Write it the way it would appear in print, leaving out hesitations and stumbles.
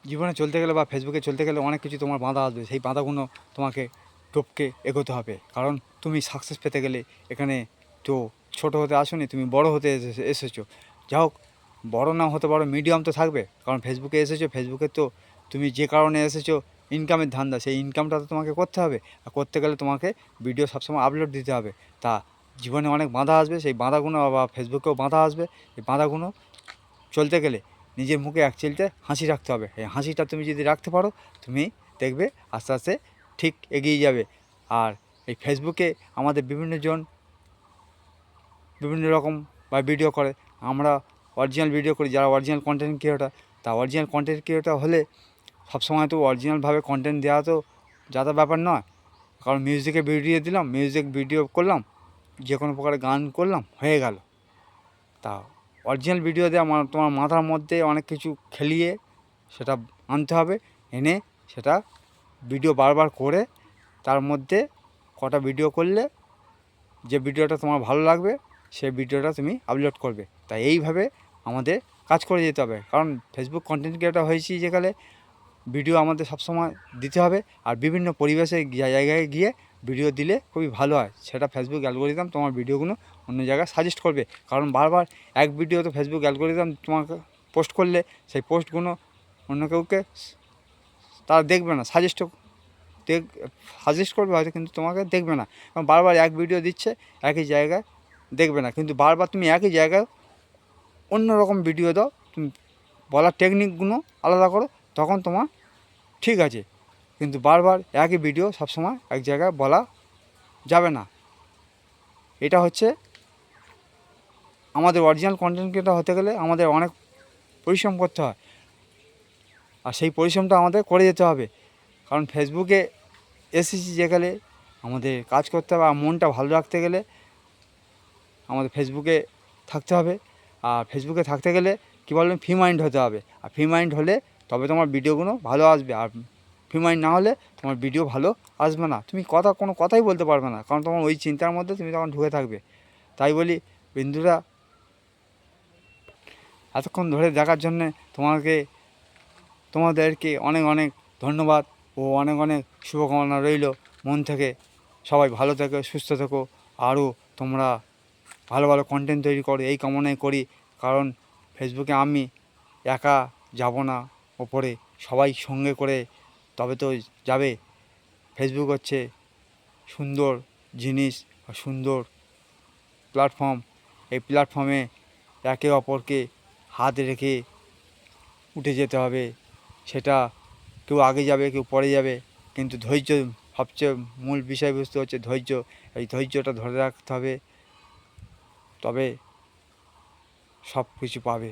জীবনে চলতে গেলে বা ফেসবুকে চলতে গেলে অনেক কিছু তোমার বাধা আসবে। সেই বাধাগুলো তোমাকে টপকে এগোতে হবে, কারণ তুমি সাকসেস পেতে গেলে এখানে তো ছোট হতে আসোনি, তুমি বড় হতে এসেছো। যা হোক, বড় না হতে পারো, মিডিয়াম তো থাকবে, কারণ ফেসবুকে এসেছো, ফেসবুকে তো তুমি যে কারণে এসেছো ইনকামের ধান্দা, সেই ইনকামটা তো তোমাকে করতে হবে। আর করতে গেলে তোমাকে ভিডিও সবসময় আপলোড দিতে হবে। তা জীবনে অনেক বাধা আসবে, সেই বাধাগুলো বা ফেসবুকেও বাধা আসবে। এই বাধাগুলো চলতে গেলে নিজের মুখে এক চিলতে হাসি রাখতে হবে। এই হাসিটা তুমি যদি রাখতে পারো, তুমি দেখবে আস্তে আস্তে ঠিক এগিয়ে যাবে। আর এই ফেসবুকে আমাদের বিভিন্ন জন বিভিন্ন রকম বা ভিডিও করে, আমরা অরিজিনাল ভিডিও করি, যারা অরিজিনাল কন্টেন্ট ক্রিয়েটর। তা অরিজিনাল কন্টেন্ট ক্রিয়েটর হলে সবসময় তো অরিজিনালভাবে কন্টেন্ট দেওয়া তো যাতা ব্যাপার নয়। কারণ মিউজিকে ভিডিও দিলাম, মিউজিক ভিডিও করলাম, যে কোনো প্রকারের গান করলাম, হয়ে গেল। তা অরিজিনাল ভিডিও দেওয়া তোমার মাথার মধ্যে অনেক কিছু খেলিয়ে সেটা আনতে হবে, এনে সেটা ভিডিও বারবার করে তার মধ্যে কটা ভিডিও করলে যে ভিডিওটা তোমার ভালো লাগবে সেই ভিডিওটা তুমি আপলোড করবে। তাই এইভাবে আমাদের কাজ করে যেতে হবে, কারণ ফেসবুক কন্টেন্ট ক্রিয়েটর হয়েছি যেখানে ভিডিও আমাদের সবসময় দিতে হবে। আর বিভিন্ন পরিবেশে জায়গায় গিয়ে ভিডিও দিলে খুবই ভালো হয়, সেটা ফেসবুক অ্যালগোরিদম তোমার ভিডিওগুলো অন্য জায়গায় সাজেস্ট করবে। কারণ বারবার এক ভিডিও তো ফেসবুক অ্যালগোরিদম তোমাকে পোস্ট করলে সেই পোস্টগুলো অন্য কেউকে তারা দেখবে না, সাজেস্ট করবে হয়তো, কিন্তু তোমাকে দেখবে না। কারণ বারবার এক ভিডিও দিচ্ছে একই জায়গায়, দেখবে না। কিন্তু বারবার তুমি একই জায়গায় অন্য রকম ভিডিও দাও, তুমি বলার টেকনিকগুলো আলাদা করো, তখন তোমার ঠিক আছে। কিন্তু বারবার একই ভিডিও সবসময় এক জায়গায় বলা যাবে না। এটা হচ্ছে আমাদের অরিজিনাল কন্টেন্ট ক্রিয়েটর হতে গেলে আমাদের অনেক পরিশ্রম করতে হয়, আর সেই পরিশ্রমটা আমাদের করে যেতে হবে। কারণ ফেসবুকে এসেছি যেখানে আমাদের কাজ করতে হবে, আর মনটা ভালো রাখতে গেলে আমাদের ফেসবুকে থাকতে হবে। আর ফেসবুকে থাকতে গেলে কী বলবেন, ফ্রি মাইন্ড হতে হবে। আর ফ্রি মাইন্ড হলে তবে তোমার ভিডিওগুলো ভালো আসবে। আর ফ্রি মাইন্ড না হলে তোমার ভিডিও ভালো আসবে না, তুমি কোনো কথাই বলতে পারবে না, কারণ তোমার ওই চিন্তার মধ্যে তুমি তখন ঢুকে থাকবে। তাই বলি বন্ধুরা, এতক্ষণ ধরে দেখার জন্যে তোমাদেরকে অনেক অনেক ধন্যবাদ ও অনেক অনেক শুভকামনা রইল মন থেকে। সবাই ভালো থেকো, সুস্থ থেকো, আরও তোমরা ভালো ভালো কন্টেন্ট তৈরি করো, এই কামনাই করি। কারণ ফেসবুকে আমি একা যাব না ওপরে, সবাই সঙ্গে করে তবে তো যাবে। ফেসবুক হচ্ছে সুন্দর জিনিস, সুন্দর প্ল্যাটফর্ম। এই প্ল্যাটফর্মে একে অপরকে হাত রেখে উঠে যেতে হবে। সেটা কেউ আগে যাবে, কেউ পরে যাবে, কিন্তু ধৈর্য সবচেয়ে মূল বিষয়বস্তু হচ্ছে ধৈর্য। এই ধৈর্যটা ধরে রাখতে হবে, তবে সব কিছু পাবে।